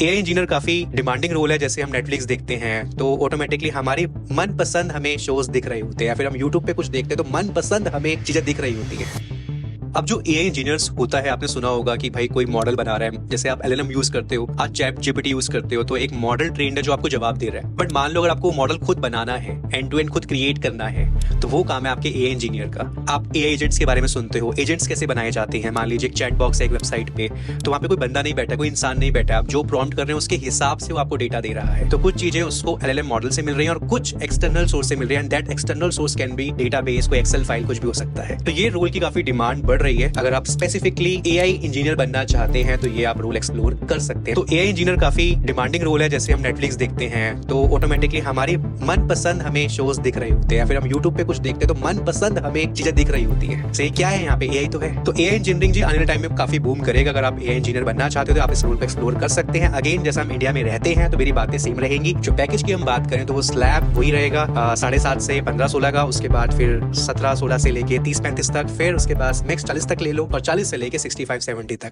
AI engineer काफी demanding role है। जैसे हम नेटफ्लिक्स देखते हैं तो ऑटोमेटिकली हमारी मनपसंद हमें शोज दिख रहे होते हैं, या फिर हम यूट्यूब पे कुछ देखते हैं तो मनपसंद हमें चीजें दिख रही होती हैं। अब जो एआई इंजीनियर्स होता है, आपने सुना होगा कि भाई कोई मॉडल बना रहा है, जैसे आप एलएलएम यूज करते हो, आज चैट जीपीटी यूज करते हो, तो एक मॉडल ट्रेंड है जो आपको जवाब दे रहा है। बट मान लो अगर आपको मॉडल खुद बनाना है, एंड टू एंड खुद क्रिएट करना है, तो वो काम है आपके एआई इंजीनियर का। आप एआई एजेंट्स के बारे में सुनते हो, एजेंट्स कैसे बनाए जाते हैं। मान लीजिए एक चैट बॉक्स है एक वेबसाइट पे, तो वहाँ पे कोई बंदा नहीं बैठा, कोई इंसान नहीं बैठा, आप जो प्रॉम्प्ट कर रहे हैं उसके हिसाब से वो आपको डेटा दे रहा है। तो कुछ चीजें उसको एलएलएम मॉडल से मिल रही हैं और कुछ एक्सटर्नल सोर्स से मिल रही है, and that external source can be database, कोई एक्सेल फाइल, कुछ भी हो सकता है। तो ये रोल की काफी डिमांड बढ़ रही है। अगर आप स्पेसिफिकली एआई इंजीनियर बनना चाहते हैं तो ये आप रोल एक्सप्लोर कर सकते हैं। तो एआई इंजीनियर काफी डिमांडिंग रोल है। जैसे हम नेटफ्लिक्स देखते हैं तो ऑटोमेटिकली हमारी मनपसंद हमें शोज दिख रहे होते हैं, या फिर हम यूट्यूब पे कुछ देखते हैं तो मनपसंद हमें चीजें दिख रही होती है। सही क्या है यहाँ पे, एआई तो है। तो एआई इंजीनियरिंग जी आने वाले टाइम में काफी बूम करेगा। अगर आप एआई इंजीनियर बनना चाहते हो तो आप इस रोल को एक्सप्लोर कर सकते हैं। अगेन, जैसा हम इंडिया में रहते हैं तो मेरी बातें सेम रहेंगी। जो पैकेज की हम बात करें तो वो स्लैब वही रहेगा 7.5 से 15-16 का, उसके बाद फिर 17-16 से लेके 30-35 तक, फिर उसके बाद नेक्स्ट 40 तक ले लो, और 40 से लेके 65-70 तक।